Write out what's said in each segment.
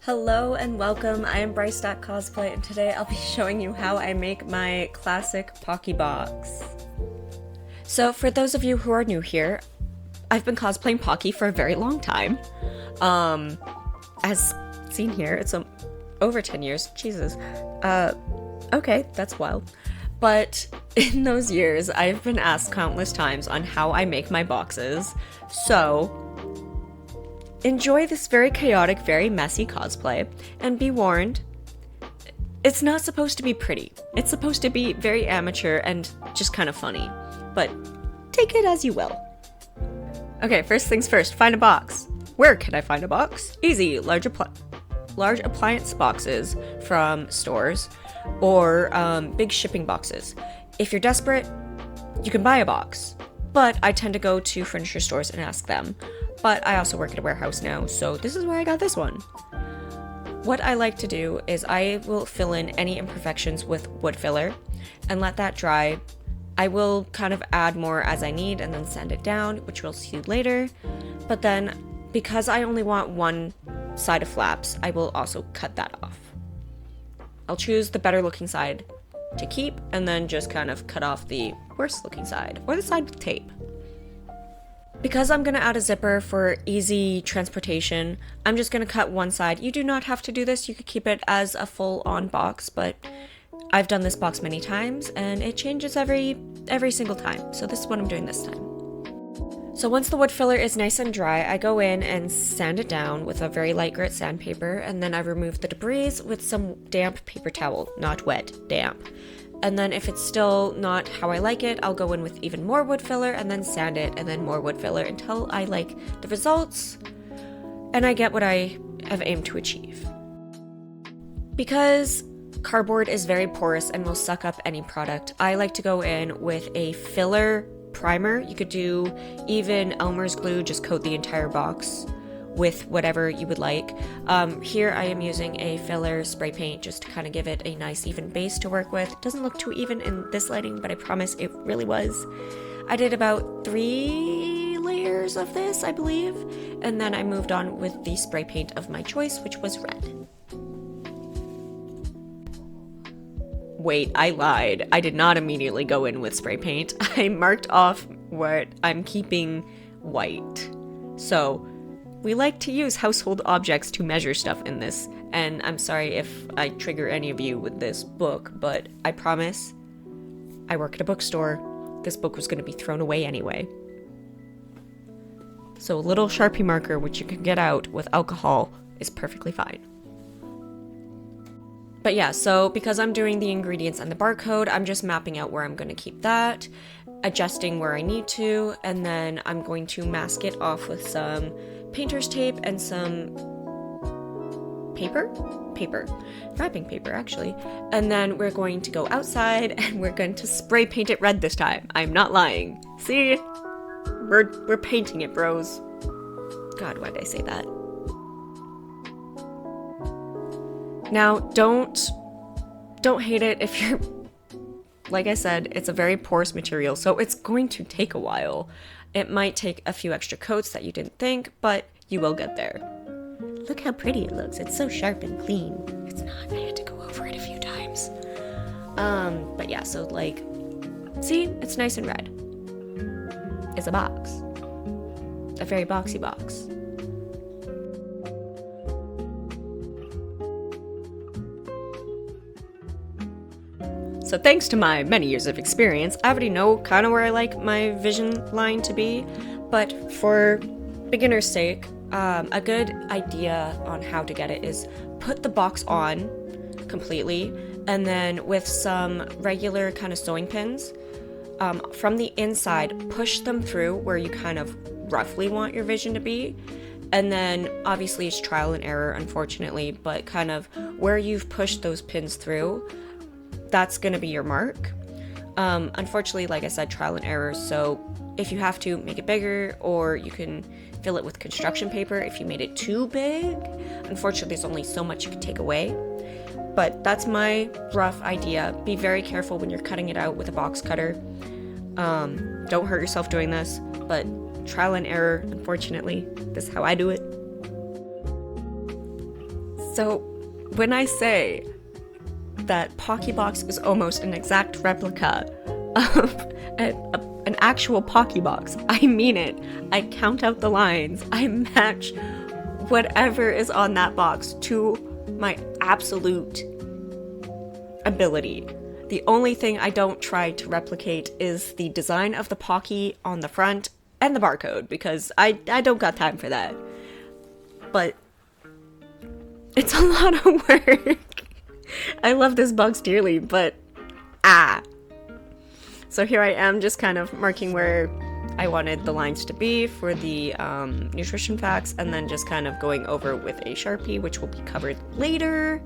Hello and welcome, I am Cosplay, and today I'll be showing you how I make my classic Pocky Box. So for those of you who are new here, I've been cosplaying Pocky for a very long time. As seen here, it's over 10 years, Jesus. Okay, that's wild. But in those years, I've been asked countless times on how I make my boxes, so enjoy this very chaotic, very messy cosplay, and be warned, it's not supposed to be pretty. It's supposed to be very amateur and just kind of funny, but take it as you will. Okay, first things first, find a box. Where can I find a box? Easy, large appliance boxes from stores or big shipping boxes. If you're desperate, you can buy a box, but I tend to go to furniture stores and ask them. But I also work at a warehouse now, so this is where I got this one. What I like to do is I will fill in any imperfections with wood filler and let that dry. I will kind of add more as I need and then sand it down, which we'll see later. But then, because I only want one side of flaps, I will also cut that off. I'll choose the better looking side to keep and then just kind of cut off the worse looking side, or the side with tape. Because I'm going to add a zipper for easy transportation, I'm just going to cut one side. You do not have to do this, you could keep it as a full-on box, but I've done this box many times and it changes every single time, so this is what I'm doing this time. So once the wood filler is nice and dry, I go in and sand it down with a very light grit sandpaper, and then I remove the debris with some damp paper towel, not wet, damp. And then if it's still not how I like it, I'll go in with even more wood filler and then sand it and then more wood filler until I like the results and I get what I have aimed to achieve. Because cardboard is very porous and will suck up any product, I like to go in with a filler primer. You could do even Elmer's glue, just coat the entire box with whatever you would like. Here I am using a filler spray paint just to kind of give it a nice even base to work with. It doesn't look too even in this lighting, but I promise it really was. I did about 3 layers of this, I believe, and then I moved on with the spray paint of my choice, which was red. Wait, I lied. I did not immediately go in with spray paint. I marked off what I'm keeping white. So we like to use household objects to measure stuff in this, and I'm sorry if I trigger any of you with this book, but I promise, I work at a bookstore. This book was going to be thrown away anyway. So a little Sharpie marker, which you can get out with alcohol, is perfectly fine. But yeah, so because I'm doing the ingredients and the barcode, I'm just mapping out where I'm going to keep that, adjusting where I need to, and then I'm going to mask it off with some painter's tape and some wrapping paper actually, and then we're going to go outside and we're going to spray paint it red this time. I'm not lying. See, we're painting it, bros. God, why did I say that? Now, don't hate it if you're, like I said, it's a very porous material, so it's going to take a while. It might take a few extra coats that you didn't think, but you will get there. Look how pretty it looks. It's so sharp and clean. It's not. I had to go over it a few times. But yeah, so like, see? It's nice and red. It's a box. A very boxy box. So thanks to my many years of experience, I already know kind of where I like my vision line to be, but for beginner's sake, a good idea on how to get it is put the box on completely, and then with some regular kind of sewing pins, from the inside, push them through where you kind of roughly want your vision to be, and then obviously it's trial and error, unfortunately, but kind of where you've pushed those pins through, that's going to be your mark. Unfortunately, like I said, trial and error, so if you have to, make it bigger, or you can fill it with construction paper if you made it too big. Unfortunately, there's only so much you can take away, but that's my rough idea. Be very careful when you're cutting it out with a box cutter. Don't hurt yourself doing this, but trial and error, unfortunately. This is how I do it. So when I say that Pocky Box is almost an exact replica of an actual Pocky Box, I mean it. I count out the lines. I match whatever is on that box to my absolute ability. The only thing I don't try to replicate is the design of the Pocky on the front and the barcode, because I don't got time for that. But it's a lot of work. I love this box dearly, but So here I am, just kind of marking where I wanted the lines to be for the nutrition facts, and then just kind of going over with a Sharpie, which will be covered later,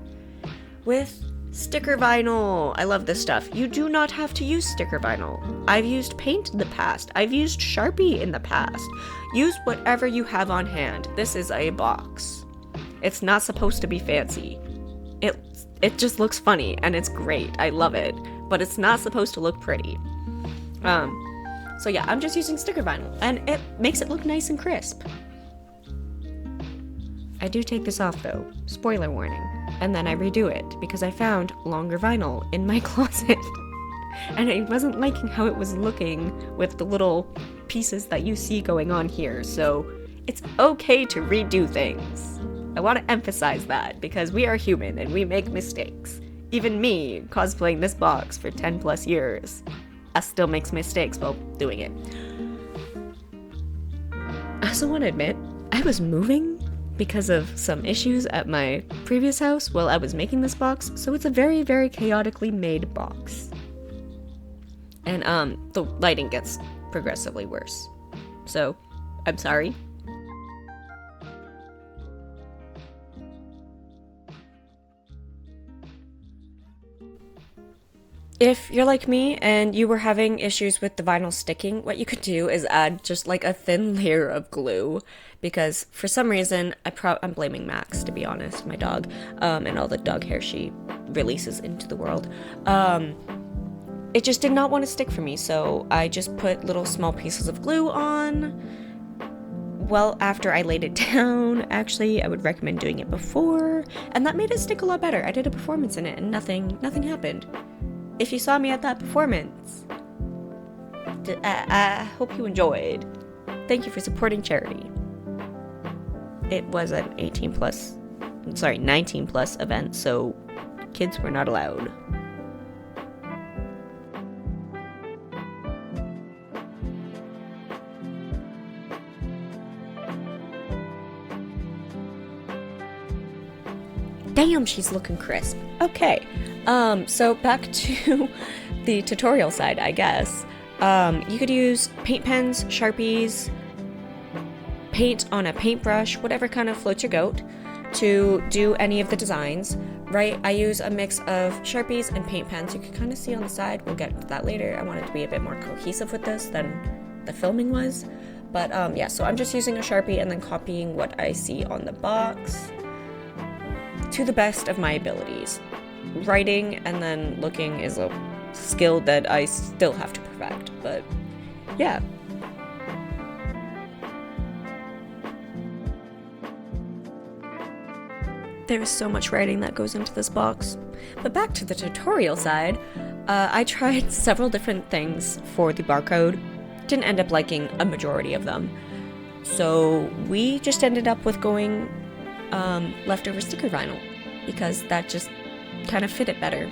with sticker vinyl. I love this stuff. You do not have to use sticker vinyl. I've used paint in the past. I've used Sharpie in the past. Use whatever you have on hand. This is a box. It's not supposed to be fancy. It just looks funny, and it's great. I love it. But it's not supposed to look pretty. So yeah, I'm just using sticker vinyl, and it makes it look nice and crisp. I do take this off though, spoiler warning, and then I redo it because I found longer vinyl in my closet. And I wasn't liking how it was looking with the little pieces that you see going on here, so it's okay to redo things. I want to emphasize that because we are human and we make mistakes. Even me, cosplaying this box for 10 plus years, I still makes mistakes while doing it. I also want to admit, I was moving because of some issues at my previous house while I was making this box, so it's a very, very chaotically made box. And the lighting gets progressively worse. So, I'm sorry. If you're like me and you were having issues with the vinyl sticking, what you could do is add just like a thin layer of glue, because for some reason, I'm blaming Max, to be honest, my dog, and all the dog hair she releases into the world. It just did not want to stick for me, so I just put little small pieces of glue on. Well, after I laid it down, actually, I would recommend doing it before, and that made it stick a lot better. I did a performance in it, and nothing happened. If you saw me at that performance, I hope you enjoyed. Thank you for supporting charity. It was an 19 plus event, so kids were not allowed. Damn, she's looking crisp. Okay. So back to the tutorial side, I guess. You could use paint pens, Sharpies, paint on a paintbrush, whatever kind of floats your goat, to do any of the designs, right? I use a mix of Sharpies and paint pens. You can kind of see on the side. We'll get to that later. I want it to be a bit more cohesive with this than the filming was. But yeah, so I'm just using a Sharpie and then copying what I see on the box to the best of my abilities. Writing and then looking is a skill that I still have to perfect, but yeah. There is so much writing that goes into this box. But back to the tutorial side, I tried several different things for the barcode. Didn't end up liking a majority of them. So we just ended up with going leftover sticker vinyl, because that just kind of fit it better.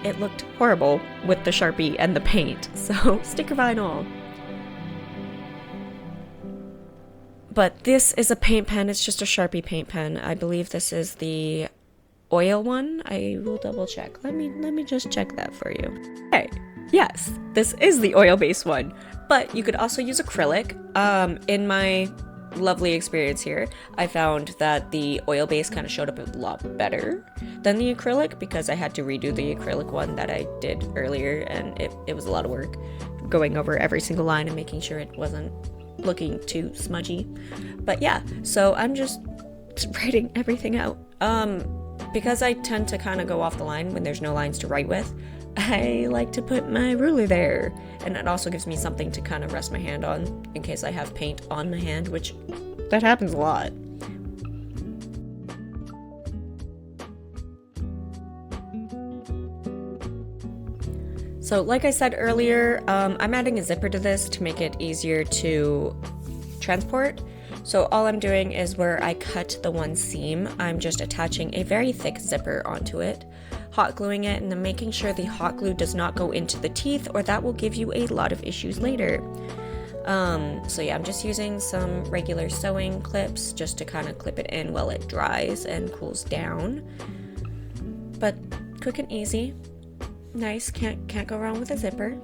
It looked horrible with the Sharpie and the paint, so sticker vinyl. But this is a paint pen. It's just a Sharpie paint pen. I believe this is the oil one. I will double check. Let me just check that for you. Okay, yes, this is the oil-based one, but you could also use acrylic. In my lovely experience here, I found that the oil base kind of showed up a lot better than the acrylic, because I had to redo the acrylic one that I did earlier, and it was a lot of work going over every single line and making sure it wasn't looking too smudgy. But yeah, so I'm just writing everything out. Because I tend to kind of go off the line when there's no lines to write with, I like to put my ruler there, and it also gives me something to kind of rest my hand on in case I have paint on my hand, which that happens a lot. So like I said earlier, I'm adding a zipper to this to make it easier to transport. So all I'm doing is where I cut the one seam, I'm just attaching a very thick zipper onto it, hot gluing it, and then making sure the hot glue does not go into the teeth, or that will give you a lot of issues later. So yeah, I'm just using some regular sewing clips just to kind of clip it in while it dries and cools down. But quick and easy. Nice, can't go wrong with a zipper.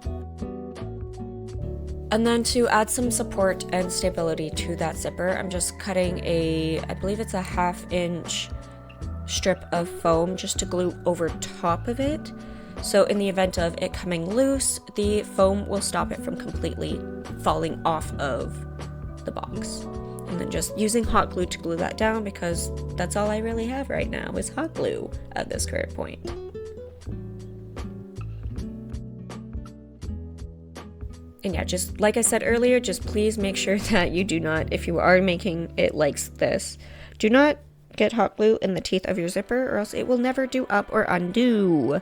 And then to add some support and stability to that zipper, I'm just cutting I believe it's a 1/2 inch strip of foam just to glue over top of it. So in the event of it coming loose, the foam will stop it from completely falling off of the box. And then just using hot glue to glue that down, because that's all I really have right now is hot glue at this current point. And yeah, just like I said earlier, just please make sure that you do not, if you are making it like this, do not get hot glue in the teeth of your zipper, or else it will never do up or undo.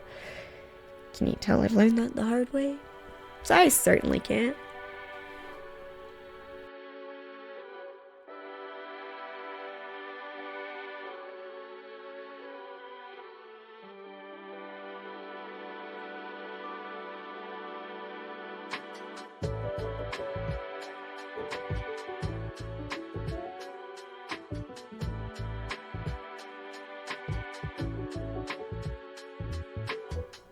Can you tell I've learned that the hard way? So I certainly can't.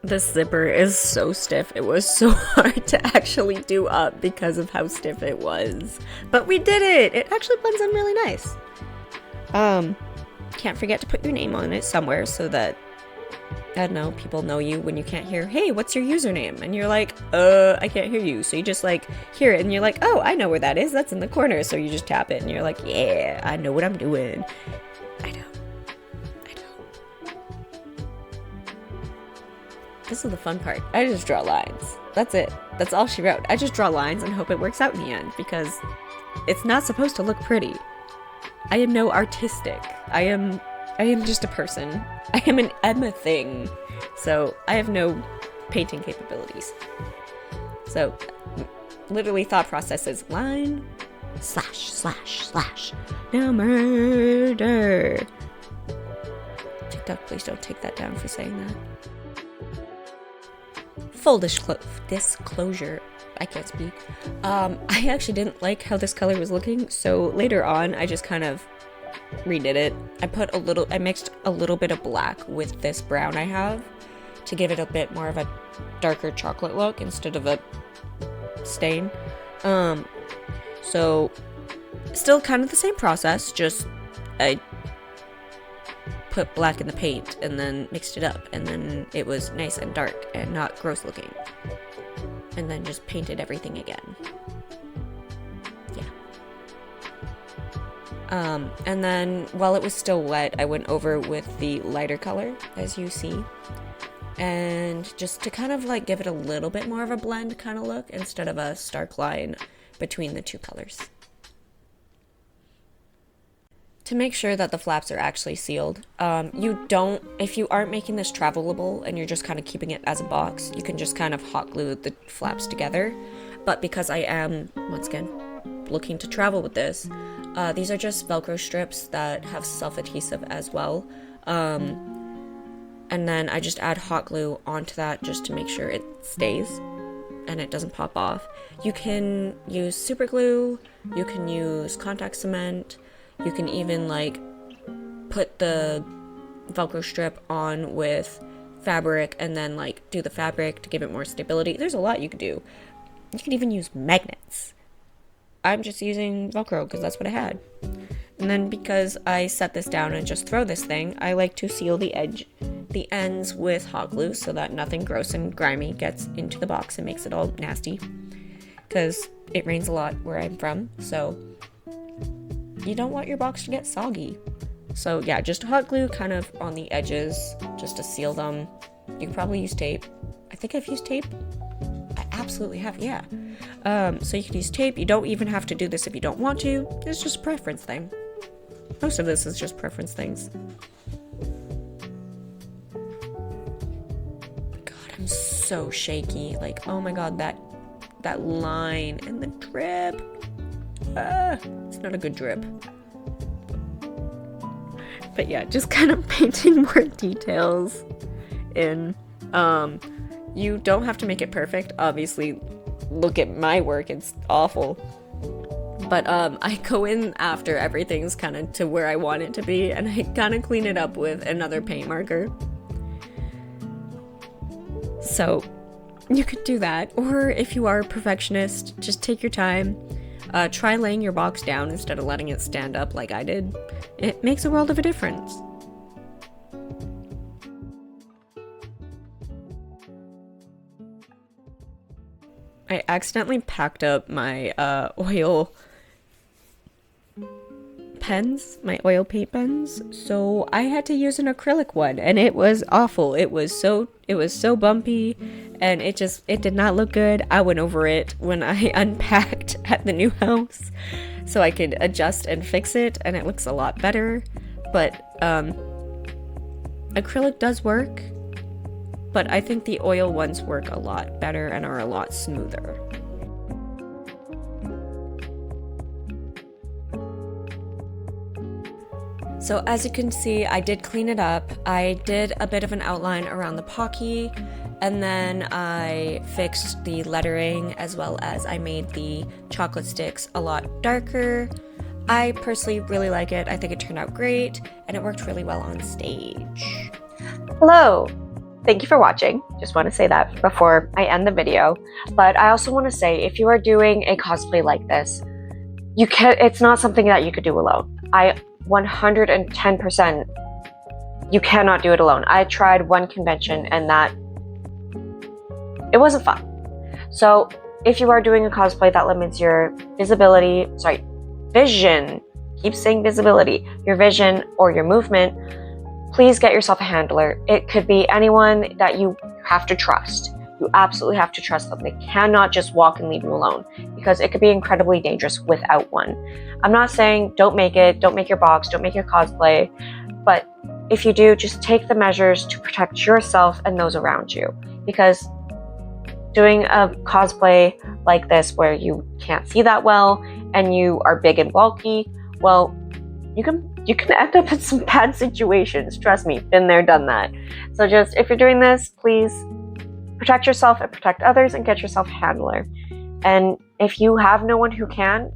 This zipper is so stiff. It was so hard to actually do up because of how stiff it was. But we did it! It actually blends in really nice. Can't forget to put your name on it somewhere so that, I don't know, people know you when you can't hear, hey, what's your username? And you're like, I can't hear you. So you just like hear it and you're like, oh, I know where that is. That's in the corner. So you just tap it and you're like, yeah, I know what I'm doing. I know. This is the fun part. I just draw lines. That's it. That's all she wrote. I just draw lines and hope it works out in the end, because it's not supposed to look pretty. I am no artistic. I am just a person. I am an Emma thing. So I have no painting capabilities. So literally thought process is line, slash, slash, slash. Now murder. TikTok, please don't take that down for saying that. Full disclosure, I can't speak. I actually didn't like how this color was looking, so later on I just kind of redid it. I mixed a little bit of black with this brown I have to give it a bit more of a darker chocolate look instead of a stain. So still kind of the same process, just I put black in the paint and then mixed it up, and then it was nice and dark and not gross looking, and then just painted everything again. Yeah. And then while it was still wet, I went over with the lighter color, as you see, and just to kind of like give it a little bit more of a blend kind of look instead of a stark line between the two colors. To make sure that the flaps are actually sealed, if you aren't making this travelable and you're just kind of keeping it as a box, you can just kind of hot glue the flaps together. But because I am, once again, looking to travel with this, these are just Velcro strips that have self-adhesive as well. And then I just add hot glue onto that just to make sure it stays and it doesn't pop off. You can use super glue, you can use contact cement, you can even like put the Velcro strip on with fabric and then like do the fabric to give it more stability. There's a lot you could do. You can even use magnets. I'm just using Velcro because that's what I had. And then because I set this down and just throw this thing, I like to seal the ends with hot glue so that nothing gross and grimy gets into the box and makes it all nasty. Because it rains a lot where I'm from, so you don't want your box to get soggy. So yeah, just hot glue kind of on the edges just to seal them. You can probably use tape. I think I've used tape. I absolutely have, yeah. So you can use tape. You don't even have to do this if you don't want to. It's just a preference thing. Most of this is just preference things. God, I'm so shaky. Like, oh my god, that line and the drip. It's not a good drip. But yeah, just kind of painting more details in. You don't have to make it perfect. Obviously, look at my work, it's awful. But I go in after everything's kind of to where I want it to be, and I kind of clean it up with another paint marker. So you could do that, or if you are a perfectionist, just take your time. Try laying your box down instead of letting it stand up like I did. It makes a world of a difference. I accidentally packed up my oil pens, my oil paint pens, so I had to use an acrylic one, and it was awful. It was so bumpy, and it did not look good. I went over it when I unpacked at the new house so I could adjust and fix it, and it looks a lot better. But acrylic does work, but I think the oil ones work a lot better and are a lot smoother. So as you can see, I did clean it up. I did a bit of an outline around the Pocky, and then I fixed the lettering, as well as I made the chocolate sticks a lot darker. I personally really like it. I think it turned out great, and it worked really well on stage. Hello! Thank you for watching. Just want to say that before I end the video. But I also want to say, if you are doing a cosplay like this, it's not something that you could do alone. 110%, you cannot do it alone. I tried one convention and it wasn't fun. So if you are doing a cosplay that limits your vision, keep saying visibility, your vision or your movement, please get yourself a handler. It could be anyone that you have to trust. You absolutely have to trust them. They cannot just walk and leave you alone, because it could be incredibly dangerous without one. I'm not saying don't make your box, don't make your cosplay, but if you do, just take the measures to protect yourself and those around you, because doing a cosplay like this where you can't see that well and you are big and bulky, well, you can end up in some bad situations. Trust me, been there, done that. So just, if you're doing this, please protect yourself and protect others, and get yourself a handler. And if you have no one who can,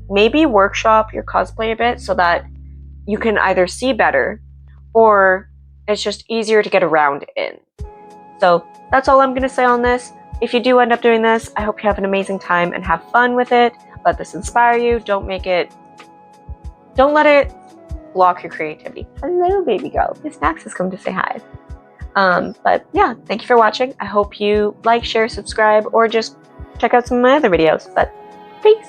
maybe workshop your cosplay a bit so that you can either see better, or it's just easier to get around in. So that's all I'm going to say on this. If you do end up doing this, I hope you have an amazing time and have fun with it. Let this inspire you. Don't let it block your creativity. Hello, baby girl. Miss Max has come to say hi. But yeah, thank you for watching. I hope you like, share, subscribe, or just check out some of my other videos. But peace!